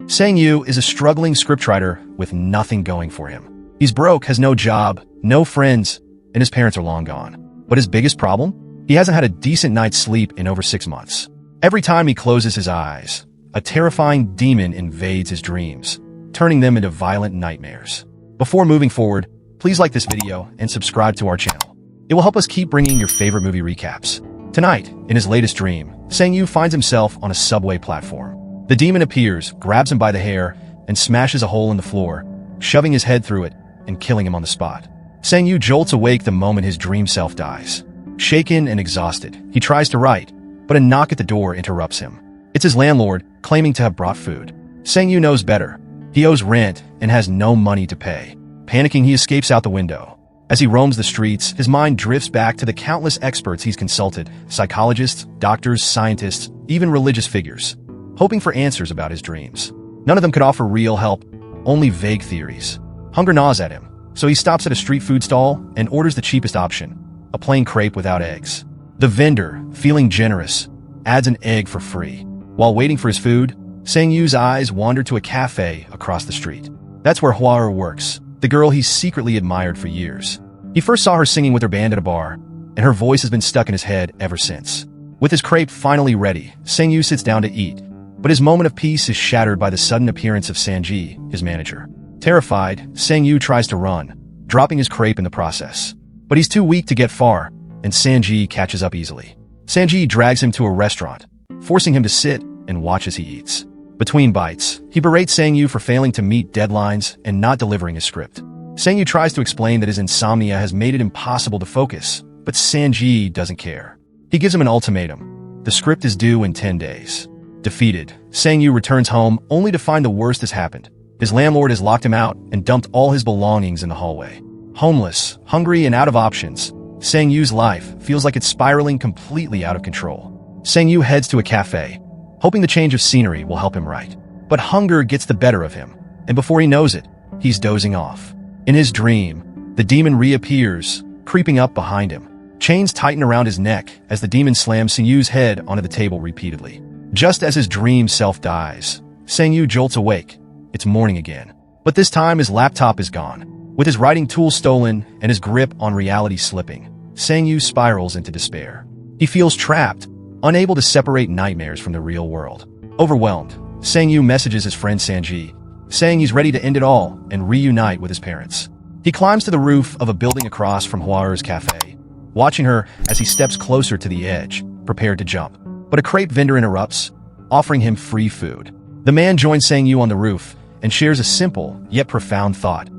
Sang-yu is a struggling scriptwriter with nothing going for him. He's broke, has no job, no friends, and his parents are long gone. But his biggest problem? He hasn't had a decent night's sleep in over 6 months. Every time he closes his eyes, a terrifying demon invades his dreams, turning them into violent nightmares. Before moving forward, please like this video and subscribe to our channel. It will help us keep bringing your favorite movie recaps. Tonight, in his latest dream, Sang-yu finds himself on a subway platform. The demon appears, grabs him by the hair, and smashes a hole in the floor, shoving his head through it and killing him on the spot. Sang-yu jolts awake the moment his dream self dies. Shaken and exhausted, he tries to write, but a knock at the door interrupts him. It's his landlord, claiming to have brought food. Sang-yu knows better. He owes rent and has no money to pay. Panicking, he escapes out the window. As he roams the streets, his mind drifts back to the countless experts he's consulted, psychologists, doctors, scientists, even religious figures, hoping for answers about his dreams. None of them could offer real help, only vague theories. Hunger gnaws at him, so he stops at a street food stall and orders the cheapest option, a plain crepe without eggs. The vendor, feeling generous, adds an egg for free. While waiting for his food, Sang-yu's eyes wander to a cafe across the street. That's where Hwa-er works, the girl he's secretly admired for years. He first saw her singing with her band at a bar, and her voice has been stuck in his head ever since. With his crepe finally ready, Sang-yu sits down to eat, but his moment of peace is shattered by the sudden appearance of Sanji, his manager. Terrified, Sang-yu tries to run, dropping his crepe in the process. But he's too weak to get far, and Sanji catches up easily. Sanji drags him to a restaurant, forcing him to sit and watch as he eats. Between bites, he berates Sang-yu for failing to meet deadlines and not delivering his script. Sang-yu tries to explain that his insomnia has made it impossible to focus, but Sanji doesn't care. He gives him an ultimatum. The script is due in 10 days. Defeated, Sang-yu returns home only to find the worst has happened. His landlord has locked him out and dumped all his belongings in the hallway. Homeless, hungry, and out of options, Sang-yu's life feels like it's spiraling completely out of control. Sang-yu heads to a cafe, hoping the change of scenery will help him write. But hunger gets the better of him, and before he knows it, he's dozing off. In his dream, the demon reappears, creeping up behind him. Chains tighten around his neck as the demon slams Sang-yu's head onto the table repeatedly. Just as his dream self dies, Sang-yu jolts awake. It's morning again. But this time his laptop is gone. With his writing tools stolen and his grip on reality slipping, Sang-yu spirals into despair. He feels trapped, unable to separate nightmares from the real world. Overwhelmed, Sang-yu messages his friend Sanji, saying he's ready to end it all and reunite with his parents. He climbs to the roof of a building across from Hwa-er's cafe, watching her as he steps closer to the edge, prepared to jump. But a crepe vendor interrupts, offering him free food. The man joins Sang-yu on the roof and shares a simple yet profound thought.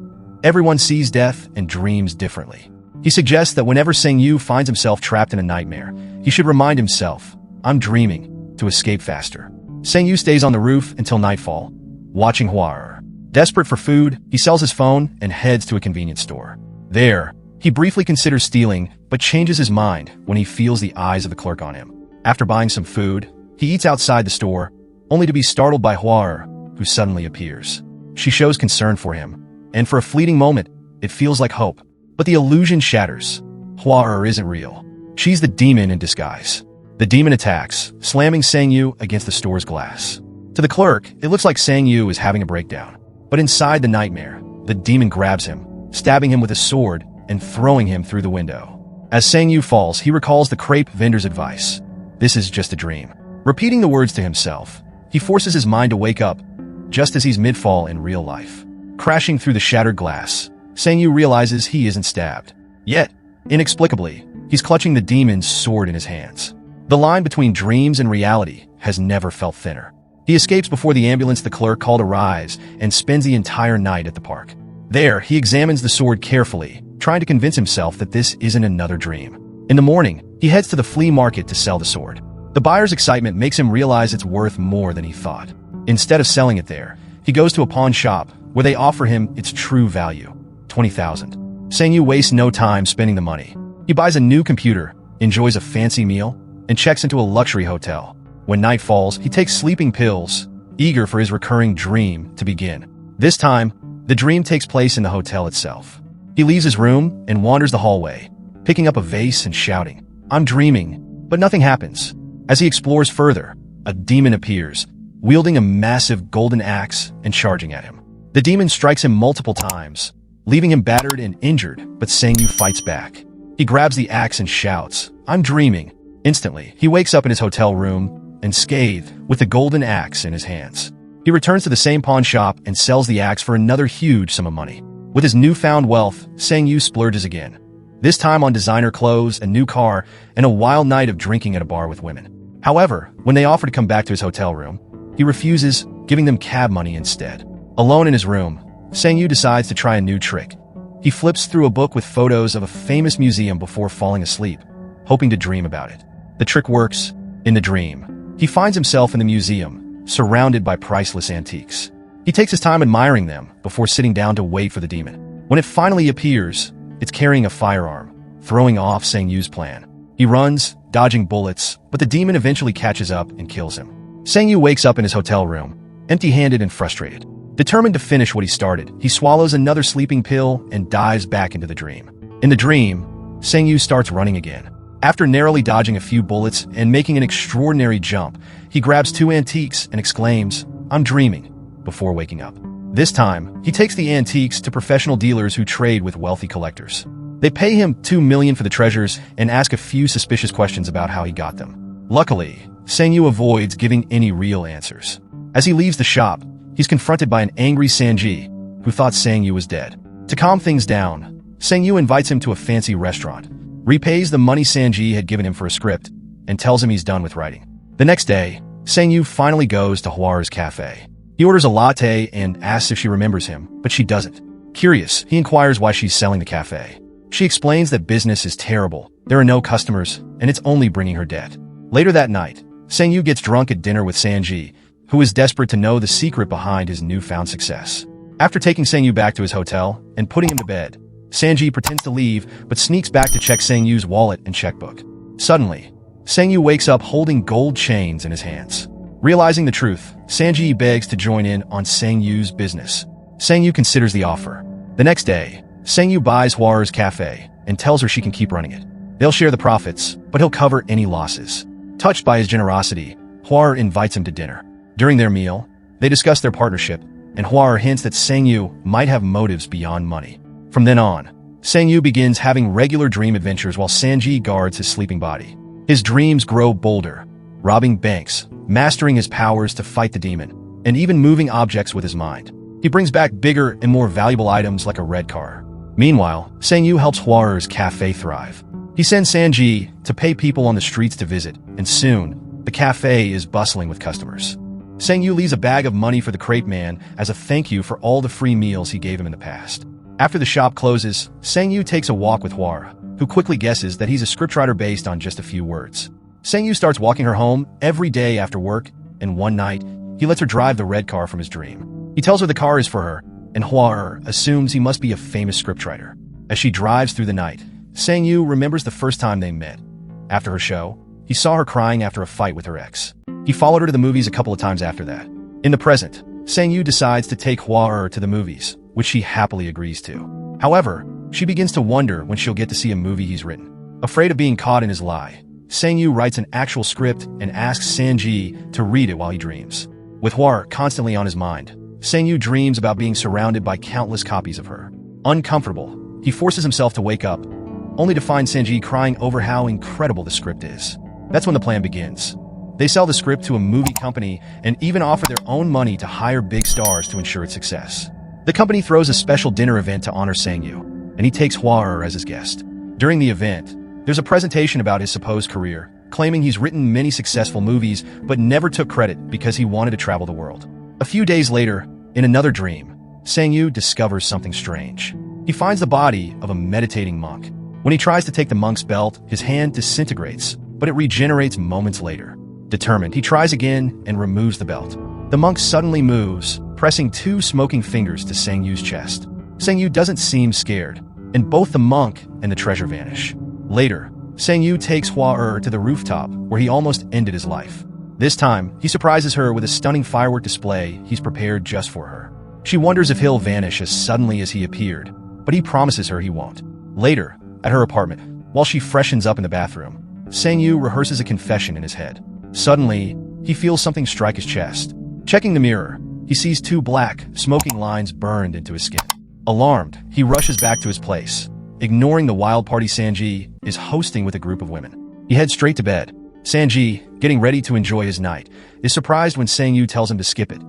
Everyone sees death and dreams differently. He suggests that whenever Sang-yu finds himself trapped in a nightmare, he should remind himself, "I'm dreaming," to escape faster. Sang-yu stays on the roof until nightfall, watching Hwa-er. Desperate for food, he sells his phone and heads to a convenience store. There, he briefly considers stealing, but changes his mind when he feels the eyes of the clerk on him. After buying some food, he eats outside the store, only to be startled by Hwa-er, who suddenly appears. She shows concern for him, and for a fleeting moment, it feels like hope. But the illusion shatters. Hwa-er isn't real. She's the demon in disguise. The demon attacks, slamming Sang-yu against the store's glass. To the clerk, it looks like Sang-yu is having a breakdown. But inside the nightmare, the demon grabs him, stabbing him with a sword and throwing him through the window. As Sang-yu falls, he recalls the crepe vendor's advice. This is just a dream. Repeating the words to himself, he forces his mind to wake up, just as he's mid-fall in real life. Crashing through the shattered glass, Sang-yu realizes he isn't stabbed. Yet, inexplicably, he's clutching the demon's sword in his hands. The line between dreams and reality has never felt thinner. He escapes before the ambulance the clerk called arrives and spends the entire night at the park. There, he examines the sword carefully, trying to convince himself that this isn't another dream. In the morning, he heads to the flea market to sell the sword. The buyer's excitement makes him realize it's worth more than he thought. Instead of selling it there, he goes to a pawn shop where they offer him its true value, 20,000. Sang-yu wastes no time spending the money. He buys a new computer, enjoys a fancy meal, and checks into a luxury hotel. When night falls, he takes sleeping pills, eager for his recurring dream to begin. This time, the dream takes place in the hotel itself. He leaves his room and wanders the hallway, picking up a vase and shouting, "I'm dreaming," but nothing happens. As he explores further, a demon appears, wielding a massive golden axe and charging at him. The demon strikes him multiple times, leaving him battered and injured, but Sang Yu fights back. He grabs the axe and shouts, "I'm dreaming." Instantly, he wakes up in his hotel room, unscathed, with the golden axe in his hands. He returns to the same pawn shop and sells the axe for another huge sum of money. With his newfound wealth, Sang Yu splurges again, this time on designer clothes, a new car, and a wild night of drinking at a bar with women. However, when they offer to come back to his hotel room, he refuses, giving them cab money instead. Alone in his room, Sang Yu decides to try a new trick. He flips through a book with photos of a famous museum before falling asleep, hoping to dream about it. The trick works. In the dream, he finds himself in the museum, surrounded by priceless antiques. He takes his time admiring them before sitting down to wait for the demon. When it finally appears, it's carrying a firearm, throwing off Sang Yu's plan. He runs, dodging bullets, but the demon eventually catches up and kills him. Sang Yu wakes up in his hotel room, empty-handed and frustrated. Determined to finish what he started, he swallows another sleeping pill and dives back into the dream. In the dream, Sang Yu starts running again. After narrowly dodging a few bullets and making an extraordinary jump, he grabs two antiques and exclaims, "I'm dreaming," before waking up. This time, he takes the antiques to professional dealers who trade with wealthy collectors. They pay him $2 million for the treasures and ask a few suspicious questions about how he got them. Luckily, Sang Yu avoids giving any real answers. As he leaves the shop, he's confronted by an angry Sanji, who thought Sang Yu was dead. To calm things down, Sang Yu invites him to a fancy restaurant, repays the money Sanji had given him for a script, and tells him he's done with writing. The next day, Sang Yu finally goes to Hwa's cafe. He orders a latte and asks if she remembers him, but she doesn't. Curious, he inquires why she's selling the cafe. She explains that business is terrible, there are no customers, and it's only bringing her debt. Later that night, Sang Yu gets drunk at dinner with Sanji, who is desperate to know the secret behind his newfound success. After taking Sang Yu back to his hotel and putting him to bed, Sanji pretends to leave, but sneaks back to check Sang Yu's wallet and checkbook. Suddenly, Sang Yu wakes up holding gold chains in his hands. Realizing the truth, Sanji begs to join in on Sang Yu's business. Sang Yu considers the offer. The next day, Sang Yu buys Hwa's cafe and tells her she can keep running it. They'll share the profits, but he'll cover any losses. Touched by his generosity, Hwa invites him to dinner. During their meal, they discuss their partnership, and Hwa hints that Sang Yu might have motives beyond money. From then on, Sang Yu begins having regular dream adventures while Sanji guards his sleeping body. His dreams grow bolder, robbing banks, mastering his powers to fight the demon, and even moving objects with his mind. He brings back bigger and more valuable items like a red car. Meanwhile, Sang Yu helps Hwa's cafe thrive. He sends Sanji to pay people on the streets to visit, and soon, the cafe is bustling with customers. Sang Yu leaves a bag of money for the crepe man as a thank you for all the free meals he gave him in the past. After the shop closes, Sang Yu takes a walk with Hwa, who quickly guesses that he's a scriptwriter based on just a few words. Sang Yu starts walking her home every day after work, and one night, he lets her drive the red car from his dream. He tells her the car is for her, and Hwa assumes he must be a famous scriptwriter. As she drives through the night, Sang Yu remembers the first time they met. After her show, he saw her crying after a fight with her ex. He followed her to the movies a couple of times after that. In the present, Sang Yu decides to take Hwa to the movies, which she happily agrees to. However, she begins to wonder when she'll get to see a movie he's written. Afraid of being caught in his lie, Sang Yu writes an actual script and asks Sanji to read it while he dreams. With Hwa constantly on his mind, Sang Yu dreams about being surrounded by countless copies of her. Uncomfortable, he forces himself to wake up, only to find Sanji crying over how incredible the script is. That's when the plan begins. They sell the script to a movie company and even offer their own money to hire big stars to ensure its success. The company throws a special dinner event to honor Sang Yu, and he takes Hwa as his guest. During the event, there's a presentation about his supposed career, claiming he's written many successful movies but never took credit because he wanted to travel the world. A few days later, in another dream, Sang Yu discovers something strange. He finds the body of a meditating monk. When he tries to take the monk's belt, his hand disintegrates, but it regenerates moments later. Determined, he tries again and removes the belt. The monk suddenly moves, pressing two smoking fingers to Sang Yu's chest. Sang Yu doesn't seem scared, and both the monk and the treasure vanish. Later, Sang Yu takes Hwa to the rooftop where he almost ended his life. This time, he surprises her with a stunning firework display he's prepared just for her. She wonders if he'll vanish as suddenly as he appeared, but he promises her he won't. Later, at her apartment, while she freshens up in the bathroom, Sang Yu rehearses a confession in his head. Suddenly, he feels something strike his chest. Checking the mirror, he sees two black, smoking lines burned into his skin. Alarmed, he rushes back to his place, ignoring the wild party Sanji is hosting with a group of women. He heads straight to bed. Sanji, getting ready to enjoy his night, is surprised when Sang-yu tells him to skip it.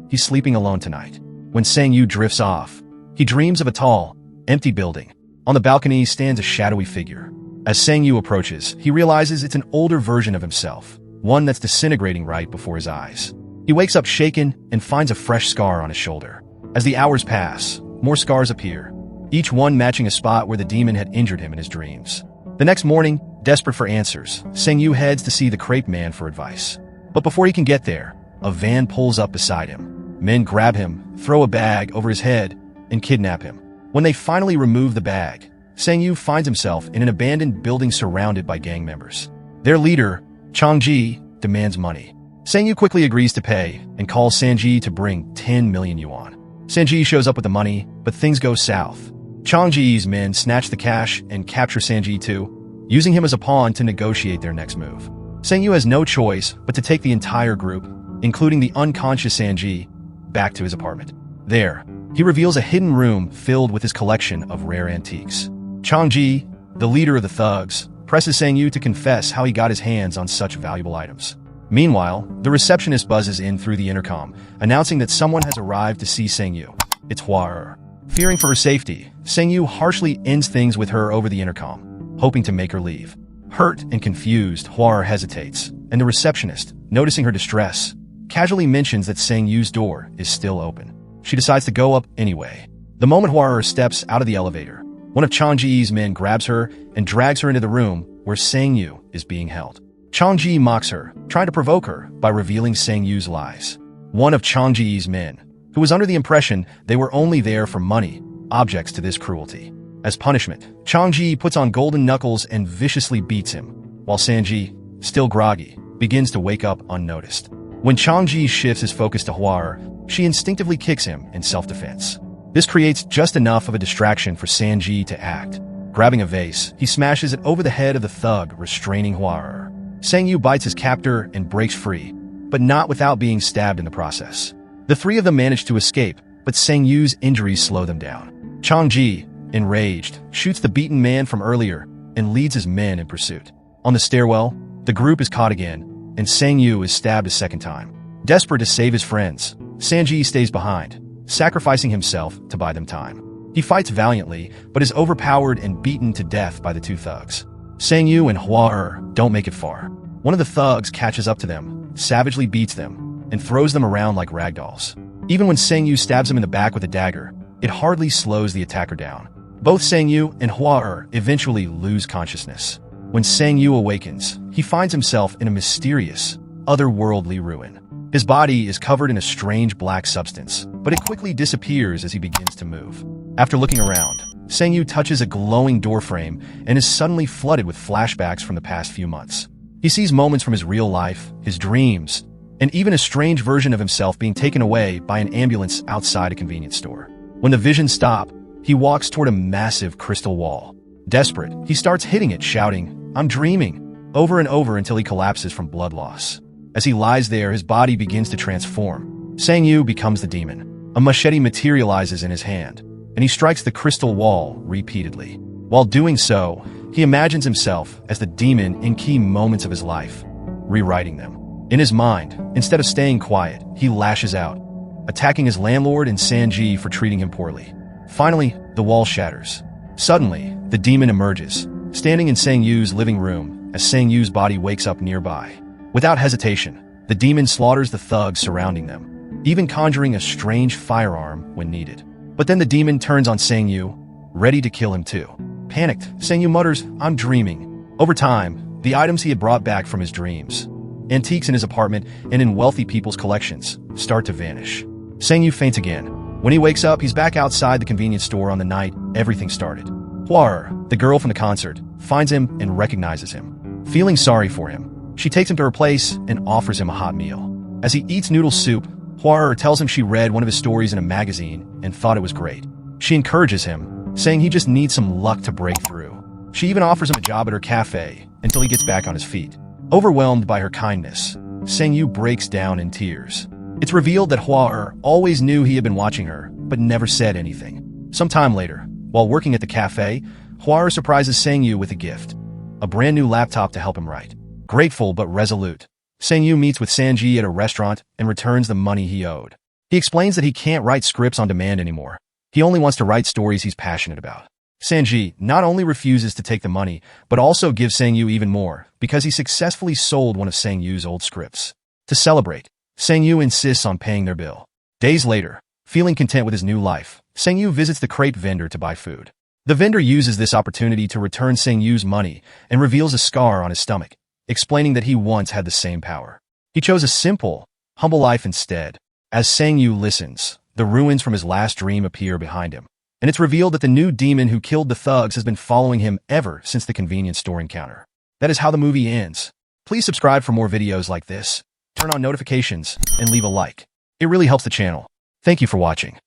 He's sleeping alone tonight. When Sang-yu drifts off, he dreams of a tall, empty building. On the balcony stands a shadowy figure. As Sang-yu approaches, he realizes it's an older version of himself, one that's disintegrating right before his eyes. He wakes up shaken and finds a fresh scar on his shoulder. As the hours pass, more scars appear, each one matching a spot where the demon had injured him in his dreams. The next morning, desperate for answers, Sang-yu heads to see the crepe man for advice. But before he can get there, a van pulls up beside him. Men grab him, throw a bag over his head, and kidnap him. When they finally remove the bag, Sang-yu finds himself in an abandoned building surrounded by gang members. Their leader, Chang-ji, demands money. Sang-yu quickly agrees to pay and calls Sanji to bring 10 million yuan. Sanji shows up with the money, but things go south. Chang-ji's men snatch the cash and capture Sanji too, using him as a pawn to negotiate their next move. Sang-yu has no choice but to take the entire group, including the unconscious Sanji, back to his apartment. There, he reveals a hidden room filled with his collection of rare antiques. Chang-ji, the leader of the thugs, presses Sang-yu to confess how he got his hands on such valuable items. Meanwhile, the receptionist buzzes in through the intercom, announcing that someone has arrived to see Sang-yu. It's Hua-er. Fearing for her safety, Sang-yu harshly ends things with her over the intercom, hoping to make her leave. Hurt and confused, Hua-er hesitates, and the receptionist, noticing her distress, casually mentions that Sang-yu's door is still open. She decides to go up anyway. The moment Hua-er steps out of the elevator, one of Chang-ji's men grabs her and drags her into the room where Sang-yu is being held. Chang-ji mocks her, trying to provoke her by revealing Sang-yu's lies. One of Chang-ji's men, who was under the impression they were only there for money, objects to this cruelty. As punishment, Chang-ji puts on golden knuckles and viciously beats him, while Sanji, still groggy, begins to wake up unnoticed. When Chang-ji shifts his focus to Hua-er, she instinctively kicks him in self-defense. This creates just enough of a distraction for Sanji to act. Grabbing a vase, he smashes it over the head of the thug restraining Hua-er. Sang-yu bites his captor and breaks free, but not without being stabbed in the process. The three of them manage to escape, but Sang-yu's injuries slow them down. Chang-ji, enraged, shoots the beaten man from earlier and leads his men in pursuit. On the stairwell, the group is caught again, and Sang-yu is stabbed a second time. Desperate to save his friends, Sanji stays behind, sacrificing himself to buy them time. He fights valiantly, but is overpowered and beaten to death by the two thugs. Sang-yu and Hua-er don't make it far. One of the thugs catches up to them, savagely beats them, and throws them around like ragdolls. Even when Sang-yu stabs him in the back with a dagger, it hardly slows the attacker down. Both Sang-yu and Hua-er eventually lose consciousness. When Sang-yu awakens, he finds himself in a mysterious, otherworldly ruin. His body is covered in a strange black substance, but it quickly disappears as he begins to move. After looking around, Sang-yu touches a glowing doorframe and is suddenly flooded with flashbacks from the past few months. He sees moments from his real life, his dreams, and even a strange version of himself being taken away by an ambulance outside a convenience store. When the visions stop, he walks toward a massive crystal wall. Desperate, he starts hitting it, shouting, "I'm dreaming," over and over until he collapses from blood loss. As he lies there, his body begins to transform. Sang-yu becomes the demon. A machete materializes in his hand, and he strikes the crystal wall repeatedly. While doing so, he imagines himself as the demon in key moments of his life, rewriting them. In his mind, instead of staying quiet, he lashes out, attacking his landlord and Sanji for treating him poorly. Finally, the wall shatters. Suddenly, the demon emerges, standing in Sang-yu's living room as Sang-yu's body wakes up nearby. Without hesitation, the demon slaughters the thugs surrounding them, even conjuring a strange firearm when needed. But then the demon turns on Sang-yu, ready to kill him too. Panicked, Sang-yu mutters, "I'm dreaming." Over time, the items he had brought back from his dreams, antiques in his apartment and in wealthy people's collections, start to vanish. Sang-yu faints again. When he wakes up, he's back outside the convenience store on the night everything started. Hua-er, the girl from the concert, finds him and recognizes him. Feeling sorry for him, she takes him to her place and offers him a hot meal. As he eats noodle soup, Hua-er tells him she read one of his stories in a magazine and thought it was great. She encourages him, saying he just needs some luck to break through. She even offers him a job at her cafe until he gets back on his feet. Overwhelmed by her kindness, Sang-yu breaks down in tears. It's revealed that Hua always knew he had been watching her, but never said anything. Sometime later, while working at the cafe, Hua surprises Sang-yu with a gift, a brand new laptop to help him write. Grateful but resolute, Sang-yu meets with Sanji at a restaurant and returns the money he owed. He explains that he can't write scripts on demand anymore. He only wants to write stories he's passionate about. Sanji not only refuses to take the money, but also gives Sang-yu even more because he successfully sold one of Sang-yu's old scripts. To celebrate, Sang-yu insists on paying their bill. Days later, feeling content with his new life, Sang-yu visits the crepe vendor to buy food. The vendor uses this opportunity to return Sang-yu's money and reveals a scar on his stomach, explaining that he once had the same power. He chose a simple, humble life instead. As Sang-yu listens, the ruins from his last dream appear behind him, and it's revealed that the new demon who killed the thugs has been following him ever since the convenience store encounter. That is how the movie ends. Please subscribe for more videos like this, turn on notifications, and leave a like. It really helps the channel. Thank you for watching.